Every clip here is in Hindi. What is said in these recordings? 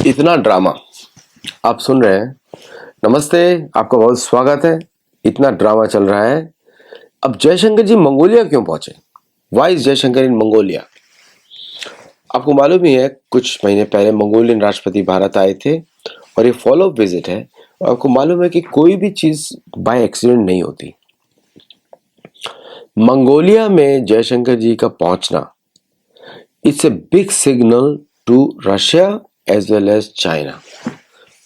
इतना ड्रामा आप सुन रहे हैं। नमस्ते, आपका बहुत स्वागत है। इतना ड्रामा चल रहा है। अब जयशंकर जी मंगोलिया क्यों पहुंचे? Why is Jaishankar in Mongolia? आपको मालूम ही है, कुछ महीने पहले मंगोलियन राष्ट्रपति भारत आए थे और ये फॉलो अप विजिट है। और आपको मालूम है कि कोई भी चीज बाय एक्सीडेंट नहीं होती। मंगोलिया में जयशंकर जी का पहुंचना it's a big signal to Russia as well as China.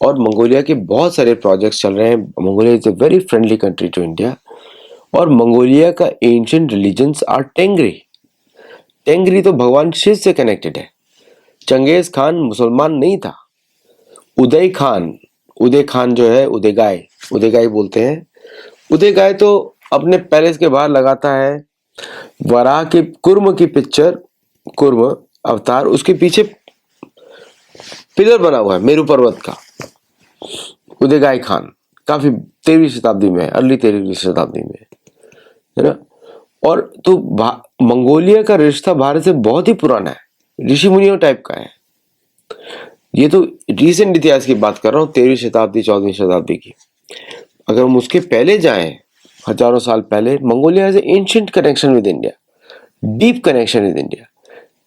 और मंगोलिया के बहुत सारे प्रोजेक्ट्स चल रहे हैं। Mongolia is a very friendly country to India. और मंगोलिया का ancient religions are Tengri. Tengri तो भगवान शिव से कनेक्टेड है। चंगेज खान मुसलमान नहीं था। उदय खान जो है, उदयगाय बोलते हैं। उदयगाय तो अपने पैलेस के बाहर लगाता है वराह के कुर्म की पिक्चर, कुर्म अवतार, उसके पीछे पिलर बना हुआ है मेरू पर्वत का। उदयगाय खान काफी 13वीं शताब्दी में है, अर्ली 13वीं शताब्दी में, है ना। और तो मंगोलिया का रिश्ता भारत से बहुत ही पुराना है, ऋषि मुनियों टाइप का है। ये तो रिसेंट इतिहास की बात कर रहा हूँ, 13वीं शताब्दी 14वीं शताब्दी की। अगर हम उसके पहले जाएं, हजारों साल पहले, Mongolia has ancient connection with India, deep connection with India.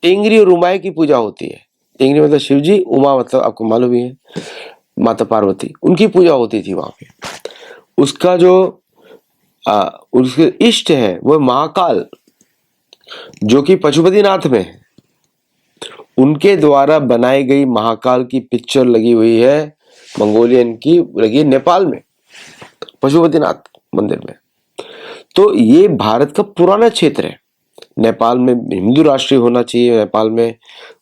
Tengri और उमाय की पूजा होती है। टेंगरी मतलब शिव जी, उमा मतलब आपको मालूम ही है माता पार्वती, उनकी पूजा होती थी वहां पे। उसका जो उसके इष्ट है वो महाकाल, जो कि पशुपतिनाथ में है। उनके द्वारा बनाई गई महाकाल की पिक्चर लगी हुई है, मंगोलियन की लगी है नेपाल में, पशुपतिनाथ मंदिर में। तो ये भारत का पुराना क्षेत्र है। नेपाल में हिंदू राष्ट्रीय होना चाहिए। नेपाल में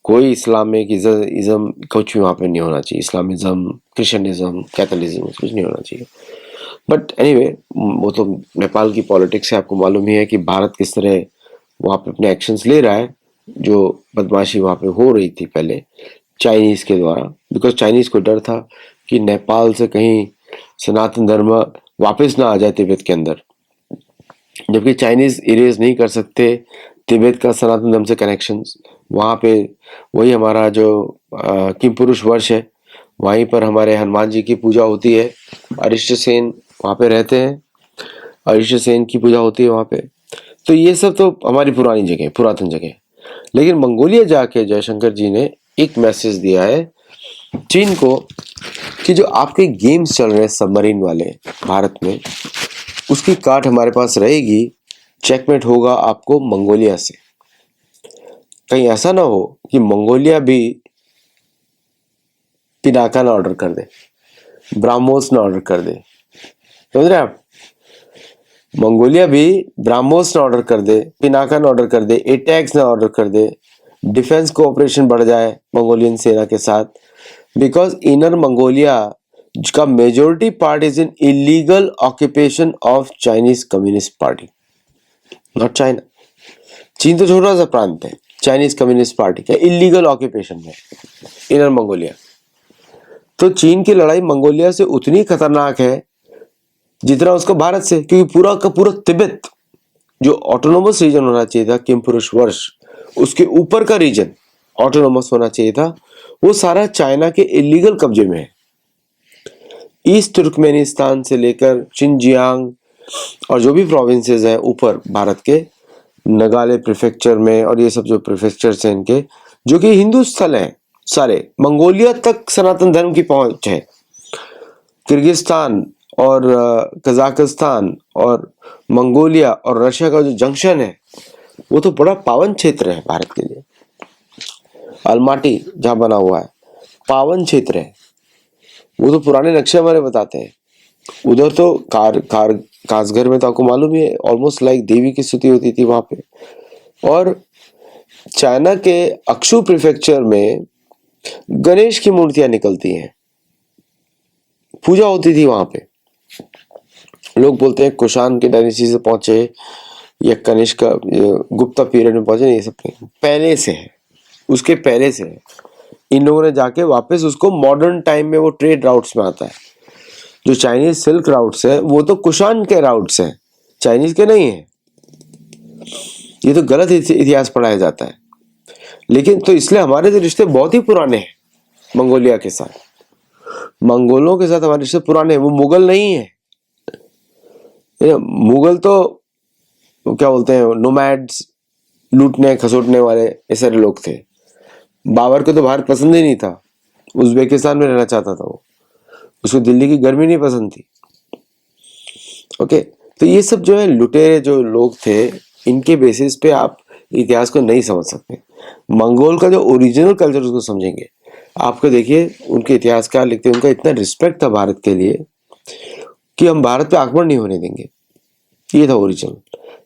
कोई इस्लामिक इज्म कुछ भी वहां पे नहीं होना चाहिए। इस्लामिज्म, क्रिश्चियनिज्म, कैथोलिज्म कुछ नहीं होना चाहिए। बट एनीवे, वो तो नेपाल की पॉलिटिक्स है। आपको मालूम ही है कि भारत किस तरह वहां पे अपने एक्शंस ले रहा है। जो बदमाशी वहां पे हो रही थी पहले चाइनीज के द्वारा, बिकॉज चाइनीज को डर था कि नेपाल से कहीं सनातन धर्म वापस ना आ जाए तिब्बत के अंदर। जबकि चाइनीज इरेज नहीं कर सकते तिब्बत का सनातन धर्म से कनेक्शन। वहां पे वही हमारा जो किम पुरुष वर्ष है, वहीं पर हमारे हनुमान जी की पूजा होती है। अरिष्ट सेन वहां पे रहते हैं, अरिष्ट सेन की पूजा होती है वहां पे। तो ये सब तो हमारी पुरानी जगह, पुरातन जगह। लेकिन मंगोलिया जाके जयशंकर जी ने एक मैसेज दिया है चीन को कि जो आपके गेम्स चल रहे हैं सबमरीन वाले भारत में, उसकी काट हमारे पास रहेगी। चेकमेट होगा आपको मंगोलिया से। कहीं ऐसा ना हो कि मंगोलिया भी पिनाका ना ऑर्डर कर दे, ब्राह्मोस ना ऑर्डर कर दे। समझ रहे हैं आप? मंगोलिया भी ब्राह्मोस ना ऑर्डर कर दे, पिनाका ना ऑर्डर कर दे, एटैक्स ना ऑर्डर कर दे, डिफेंस कोऑपरेशन बढ़ जाए मंगोलियन सेना के साथ। बिकॉज इनर मंगोलिया का majority part is in illegal occupation of Chinese communist party, not China. चीन तो छोटा सा प्रांत है, चाइनीज कम्युनिस्ट पार्टी का इलीगल ऑक्यूपेशन में इनर मंगोलिया। तो चीन की लड़ाई मंगोलिया से उतनी खतरनाक है जितना उसका भारत से, क्योंकि पूरा का पूरा तिब्बत जो ऑटोनोमस रीजन होना चाहिए था, किम पुरुष वर्ष, उसके ऊपर का रीजन ऑटोनोमस होना चाहिए था, वो सारा चाइना के इलीगल कब्जे में है। ईस्ट तुर्कमेनिस्तान से लेकर शिनजियांग और जो भी प्रोविंसेस हैं ऊपर भारत के, नगाले प्रीफेक्चर में, और ये सब जो प्रीफेक्चर्स हैं इनके, जो कि हिंदू स्थल हैं सारे, मंगोलिया तक सनातन धर्म की पहुंच है। किर्गिस्तान और कजाकिस्तान और मंगोलिया और रशिया का जो जंक्शन है, वो तो बड़ा पावन क्षेत्र है भारत के लिए। अलमाटी जहां बना हुआ है, पावन क्षेत्र है। वो तो पुराने नक्शे हमारे बताते हैं। उधर तो कासगढ़ में तो आपको मालूम ही है, ऑलमोस्ट लाइक देवी की स्तुति होती थी वहां पे। और चाइना के अक्षु प्रीफेक्चर में गणेश की मूर्तियां निकलती हैं, पूजा होती थी वहां पे। लोग बोलते हैं कुषाण के डायनेस्टी से पहुंचे या कनिष्क गुप्ता पीरियड में पहुंचे, ये सब पहले से है, उसके पहले से है। इन लोगों ने जाके वापस उसको मॉडर्न टाइम में वो ट्रेड राउट्स में आता है। जो चाइनीज सिल्क राउट्स है वो तो कुषाण के राउट्स हैं, चाइनीज के नहीं है। ये तो गलत इतिहास पढ़ाया जाता है। लेकिन तो इसलिए हमारे तो रिश्ते बहुत ही पुराने हैं। मंगोलिया के साथ। मंगोलों के साथ हमारे रिश्ते पुराने हैं, वो मुगल नहीं है। मुगल तो क्या बोलते हैं, नोमैड्स, लूटने खसोटने वाले ऐसे सारे लोग थे। बाबर को तो भारत पसंद ही नहीं था, उज्बेकिस्तान में रहना चाहता था वो, उसको दिल्ली की गर्मी नहीं पसंद थी। ओके, तो ये सब जो है लुटेरे जो लोग थे, इनके बेसिस पे आप इतिहास को नहीं समझ सकते। मंगोल का जो ओरिजिनल कल्चर उसको समझेंगे। आपको देखिए उनके इतिहासकार लिखते हैं, उनका इतना रिस्पेक्ट था भारत के लिए कि हम भारत पे आक्रमण नहीं होने देंगे। ये था ओरिजिनल।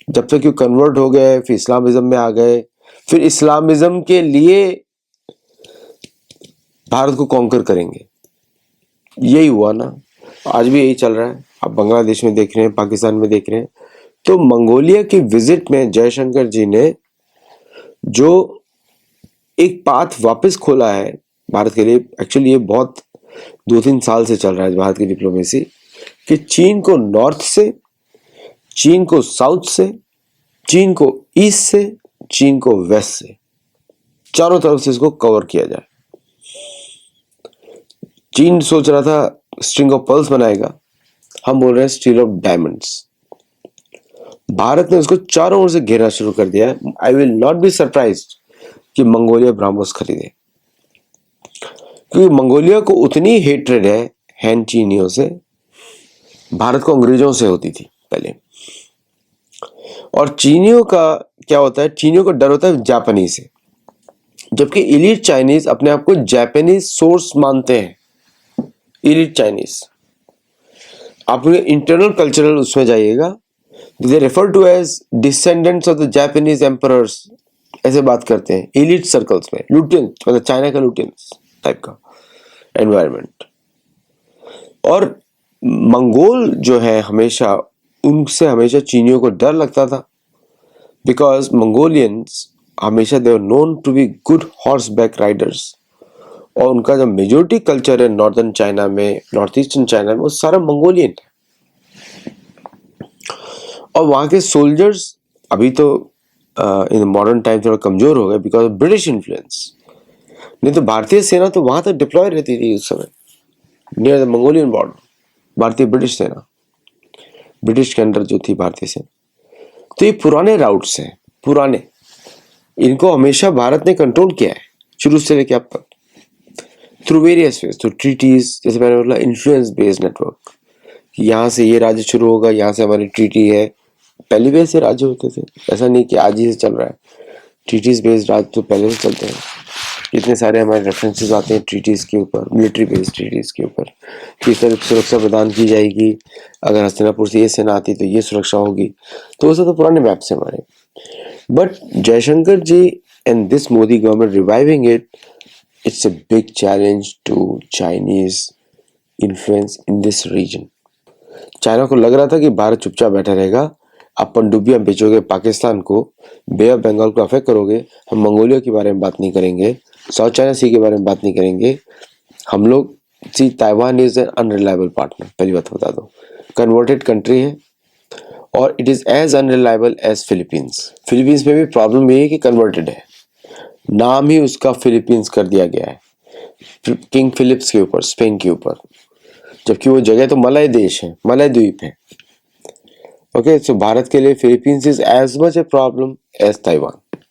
जब तक कि कन्वर्ट हो गए, फिर इस्लामिज्म में आ गए, फिर इस्लामिज्म के लिए भारत को कॉन्कर करेंगे, यही हुआ ना। आज भी यही चल रहा है। आप बांग्लादेश में देख रहे हैं, पाकिस्तान में देख रहे हैं। तो मंगोलिया की विजिट में जयशंकर जी ने जो एक पाथ वापस खोला है भारत के लिए, एक्चुअली ये बहुत 2-3 साल से चल रहा है भारत की डिप्लोमेसी, कि चीन को नॉर्थ से, चीन को साउथ से, चीन को ईस्ट से, चीन को वेस्ट से, चारों तरफ से इसको कवर किया जाए। चीन सोच रहा था स्ट्रिंग ऑफ पर्ल्स बनाएगा, हम बोल रहे हैं स्टील ऑफ डायमंड्स। भारत ने उसको चारों ओर से घेरना शुरू कर दिया है। I will not be surprised कि मंगोलिया ब्रह्मोस खरीदे, क्योंकि मंगोलिया को उतनी हेट्रेड है हैन चीनियों से, भारत को अंग्रेजों से होती थी पहले। और चीनियों का क्या होता है, चीनियों को डर होता है जापानी से, जबकि इलीट चाइनीज अपने आप को जापानीज सोर्स मानते हैं। इलीट चाइनीज, आप इंटरनल कल्चरल उसमें जाइएगा, they refer to as descendants of the Japanese emperors, ऐसे बात करते हैं इलीट सर्कल्स में। लुटियन मतलब चाइना का लुटियन टाइप का एनवायरनमेंट। और मंगोल जो है हमेशा, उनसे हमेशा चीनियों को डर लगता था, बिकॉज मंगोलियंस हमेशा they were known to be good horse back riders. और उनका जो मेजोरिटी कल्चर है नॉर्दर्न चाइना में, नॉर्थ ईस्टर्न चाइना में, वो सारा मंगोलियन है। और वहाँ के सोल्जर्स अभी तो इन मॉडर्न टाइम थोड़ा कमजोर हो गए बिकॉज ऑफ ब्रिटिश इन्फ्लुएंस। नहीं तो भारतीय सेना तो वहां तक डिप्लॉय रहती थी उस समय, नियर द मंगोलियन बॉर्डर। भारतीय ब्रिटिश सेना, ब्रिटिश के अंडर जो थी भारतीय सेना। तो ये पुराने राउट्स हैं, पुराने, इनको हमेशा भारत ने कंट्रोल किया है शुरू से लेकर अब तक, through various ways, through treaties. जैसे मैंने बोला इन्फ्लुएंस बेस्ड नेटवर्क, यहाँ से ये राज्य शुरू होगा, यहाँ से हमारी ट्रीटी है। पहले भी ऐसे राज्य होते थे, ऐसा नहीं कि आज ही से चल रहा है। ट्रीटीज बेस्ड राज्य तो पहले से चलते हैं। इतने सारे हमारे रेफरेंसेस आते हैं ट्रीटीज के ऊपर, मिलिट्री बेस्ड ट्रीटीज के ऊपर, किस तरह सुरक्षा प्रदान की जाएगी, अगर हस्तिनापुर से ये सेना आती तो ये सुरक्षा होगी। तो वो सब तो पुराने मैप्स हैं हमारे। But Jaishankar ji and this Modi government reviving it, it's a big challenge to Chinese influence in this region. China को लग रहा था कि भारत चुपचाप बैठा रहेगा, आप पनडुब्बियां बेचोगे पाकिस्तान को, बे ऑफ बंगाल को अफेक्ट करोगे, हम मंगोलिया के बारे में बात नहीं करेंगे, साउथ चाइना सी के बारे में बात नहीं करेंगे। हम लोग see, Taiwan is an unreliable partner, पहली बात बता दो। कन्वर्टेड कंट्री है और it is as unreliable as Philippines. Philippines में भी प्रॉब्लम ये है कि कन्वर्टेड है, नाम ही उसका फिलीपींस कर दिया गया है किंग फिलिप्स के ऊपर, स्पेन के ऊपर, जबकि वो जगह तो मलय देश है, मलय द्वीप है। ओके, सो भारत के लिए Philippines is as much a problem as Taiwan.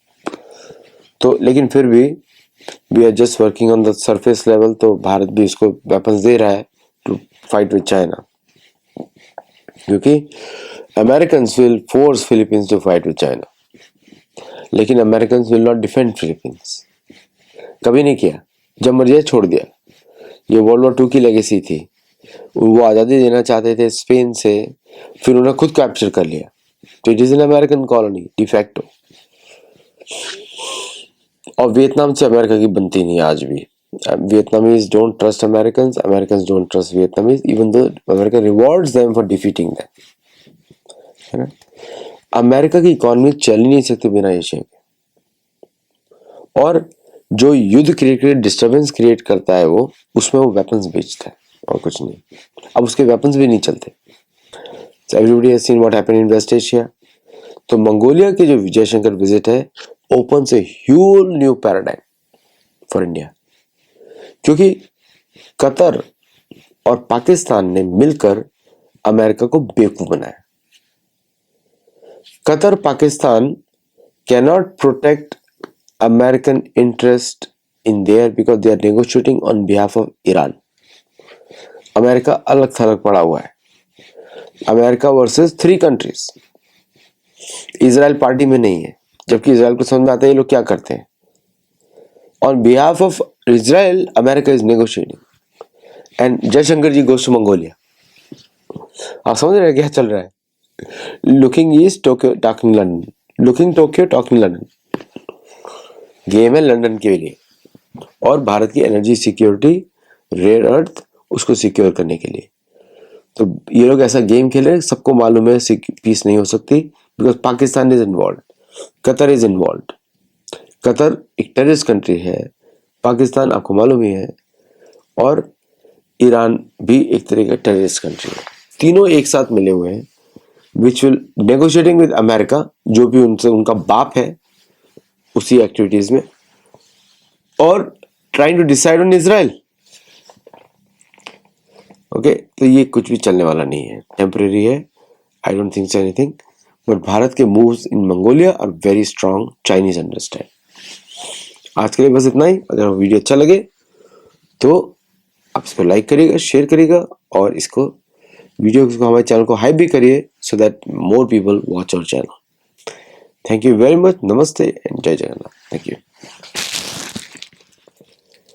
तो लेकिन फिर भी we are just working on the surface level. तो भारत भी इसको वेपन्स दे रहा है टू फाइट विद चाइना, क्योंकि Americans will force Philippines to fight with China, लेकिन Americans will not defend Philippines. कभी नहीं किया, जब मर्जी छोड़ दिया। ये वर्ल्ड वॉर 2 की लेगेसी थी, वो आज़ादी देना चाहते थे स्पेन से, फिर उन्होंने खुद कैप्चर कर लिया। तो it is an American colony de facto. और वियतनाम से अमेरिका की बनती नहीं आज भी। Vietnamese don't trust Americans, Americans don't trust Vietnamese, even though America rewards them for defeating them, है ना। अमेरिका की इकोनॉमी चल ही नहीं सकती बिना एशिया के। और जो युद्ध क्रिएट, डिस्टर्बेंस क्रिएट करता है वो, उसमें वो वेपन्स बेचता है और कुछ नहीं। अब उसके वेपन्स भी नहीं चलते। Everybody has seen what happened in West Asia. तो मंगोलिया की जो जयशंकर विजिट है opens a huge new paradigm for India, क्योंकि कतर और पाकिस्तान ने मिलकर अमेरिका को बेवकूफ बनाया। Qatar Pakistan cannot protect American interest in there because they are negotiating on behalf of Iran. America अलग थलग पड़ा हुआ है। America versus 3 countries. Israel party में नहीं है, जबकि इजराइल को समझ में आता है ये लोग क्या करते हैं। On behalf of Israel America is negotiating and Jaishankar ji goes to Mongolia. आप समझ रहे हैं क्या चल रहा है? Looking east Tokyo talking London, looking Tokyo talking London. Game है लंदन के लिए और भारत की एनर्जी सिक्योरिटी, रेयर अर्थ, उसको सिक्योर करने के लिए। तो ये लोग ऐसा गेम खेल रहे हैं, सबको मालूम है पीस नहीं हो सकती because Pakistan is involve, Qatar is involve. Qatar एक टेररिस्ट कंट्री है, पाकिस्तान आपको मालूम ही है, और ईरान भी एक तरह का टेररिस्ट कंट्री है। तीनों एक साथ मिले हुए हैं which will negotiating with America, जो भी उनसे उनका बाप है उसी एक्टिविटीज में, और trying to decide on Israel. Okay, तो ये कुछ भी चलने वाला नहीं है, टेम्परेरी है। I don't think so anything, but Bharat के moves in Mongolia are very strong, Chinese understand. आज के लिए बस इतना ही। अगर वीडियो अच्छा लगे तो आप इसको लाइक करिएगा, शेयर करिएगा, और इसको वीडियो को हमारे चैनल को हाइप भी करिए so that more people watch our channel. Thank you very much. नमस्ते एंड जय जगन्नाथ। Thank you.